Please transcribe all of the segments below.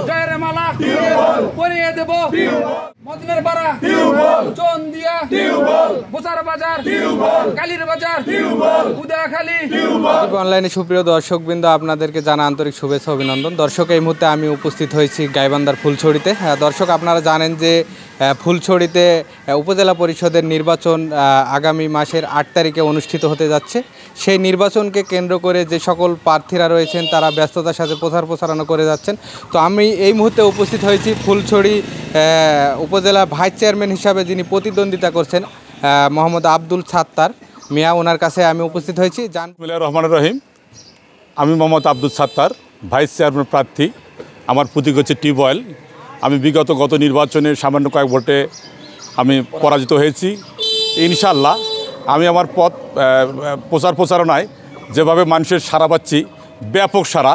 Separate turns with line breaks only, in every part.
জয়ের মালা পরিয়ে দেব মদিনার পাড়া চন্দিয়া বোচার বাজার কালীর বাজার উদয়খালী।
অনলাইনে সুপ্রিয় দর্শকবৃন্দ, আপনাদেরকে জানা আন্তরিক শুভেচ্ছা অভিনন্দন। দর্শক, এই মুহূর্তে আমি উপস্থিত হয়েছি গাইবান্ধার ফুলছড়িতে। দর্শক, আপনারা জানেন যে ফুলছড়িতে উপজেলা পরিষদের নির্বাচন আগামী মাসের 8 তারিখে অনুষ্ঠিত হতে যাচ্ছে। সেই নির্বাচনকে কেন্দ্র করে যে সকল প্রার্থীরা রয়েছেন তারা ব্যস্ততার সাথে প্রচারণা করে যাচ্ছেন। তো আমি এই মুহূর্তে উপস্থিত হয়েছি ফুলছড়ি উপজেলা ভাইস চেয়ারম্যান হিসাবে যিনি প্রতিদ্বন্দ্বিতা করছেন মোহাম্মদ আব্দুল সাত্তার মিয়া, ওনার কাছে আমি উপস্থিত হয়েছি।
বিসমিল্লাহির রহমানির রহিম। আমি মোহাম্মদ আব্দুল সাত্তার, ভাইস চেয়ারম্যান প্রার্থী। আমার প্রতীক হচ্ছে টিউবওয়েল। আমি গত নির্বাচনে সামান্য কয়েক ভোটে আমি পরাজিত হয়েছি। ইনশাআল্লাহ আমি আমার প্রচারণায় যেভাবে মানুষের সাড়া পাচ্ছি, ব্যাপক সাড়া।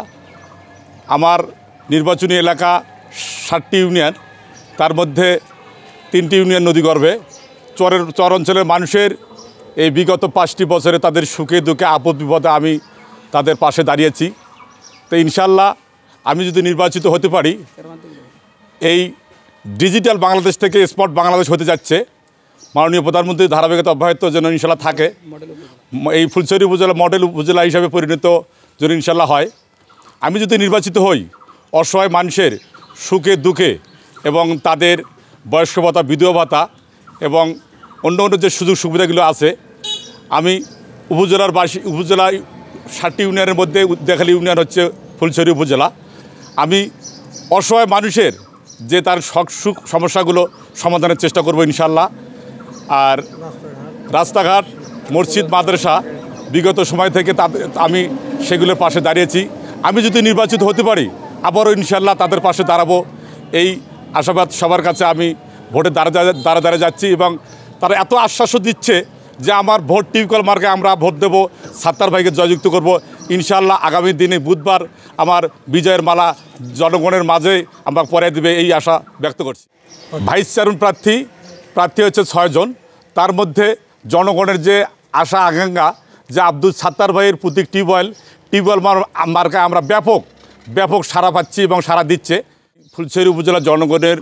আমার নির্বাচনী এলাকা 7টি ইউনিয়ন, তার মধ্যে 3টি ইউনিয়ন নদীগর্ভে। চর অঞ্চলের মানুষের এই বিগত 5টি বছরে তাদের সুখে দুঃখে আপদ বিপদে আমি তাদের পাশে দাঁড়িয়েছি। তো ইনশাআল্লাহ আমি যদি নির্বাচিত হতে পারি, এই ডিজিটাল বাংলাদেশ থেকে স্মার্ট বাংলাদেশ হতে যাচ্ছে। মাননীয় প্রধানমন্ত্রীর ধারাবাহিকতা অব্যাহত যেন ইনশাআল্লাহ থাকে, এই ফুলছড়ি উপজেলা মডেল উপজেলা হিসাবে পরিণত যেন ইনশাআল্লাহ হয়। আমি যদি নির্বাচিত হই, অসহায় মানুষের সুখে দুঃখে এবং তাদের বয়স্ক ভাতা, বিধবা ভাতা এবং অন্য যে সুযোগ সুবিধাগুলো আছে, আমি উপজেলার 7টি ইউনিয়নের মধ্যে উদয়খালী ইউনিয়ন হচ্ছে ফুলছড়ি উপজেলা। আমি অসহায় মানুষের যে তার সুখ সমস্যাগুলো সমাধানের চেষ্টা করব ইনশাআল্লাহ। আর রাস্তাঘাট, মসজিদ, মাদ্রাসা বিগত সময় থেকে আমি সেগুলোর পাশে দাঁড়িয়েছি। আমি যদি নির্বাচিত হতে পারি, আবারও ইনশাআল্লাহ তাদের পাশে দাঁড়াবো, এই আশাবাদ সবার কাছে আমি ভোটে দাঁড়া যাচ্ছি। এবং তারা এত আশ্বাসও দিচ্ছে যে আমার ভোট টিউবওয়েল মার্কে আমরা ভোট দেবো, সাত্তার ভাইকে জয়যুক্ত করব ইনশাআল্লাহ। আগামী দিনে বুধবার আমার বিজয়ের মালা জনগণের মাঝে আমরা পরে দেবে, এই আশা ব্যক্ত করছি। ভাইস চেয়ারম্যান প্রার্থী হচ্ছে 6 জন। তার মধ্যে জনগণের যে আশা আকাঙ্ক্ষা যে আব্দুল সাত্তার ভাইয়ের প্রতীক টিউবওয়েল মার্কায় আমরা ব্যাপক সাড়া পাচ্ছি এবং সাড়া দিচ্ছে। ফুলছড়ি উপজেলা জনগণের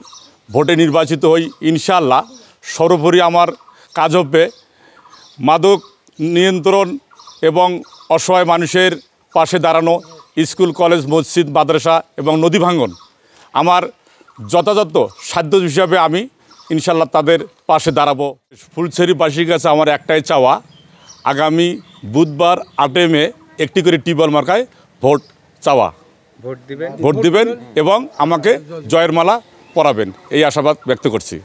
ভোটে নির্বাচিত হই ইনশাআল্লাহ। সর্বোপরি আমার কাজ হবে মাদক নিয়ন্ত্রণ এবং অসহায় মানুষের পাশে দাঁড়ানো, স্কুল, কলেজ, মসজিদ, মাদ্রাসা এবং নদী ভাঙ্গন। আমার যথাযথ সাধ্য হিসাবে আমি ইনশাআল্লাহ তাদের পাশে দাঁড়াবো। ফুলছড়িবাসীর কাছে আমার একটাই চাওয়া, আগামী বুধবার 8 মে একটি করে টিউবওয়েল মার্কায় ভোট দিবেন এবং আমাকে জয়ের মালা পরাবেন, এই আশাবাদ ব্যক্ত করছি।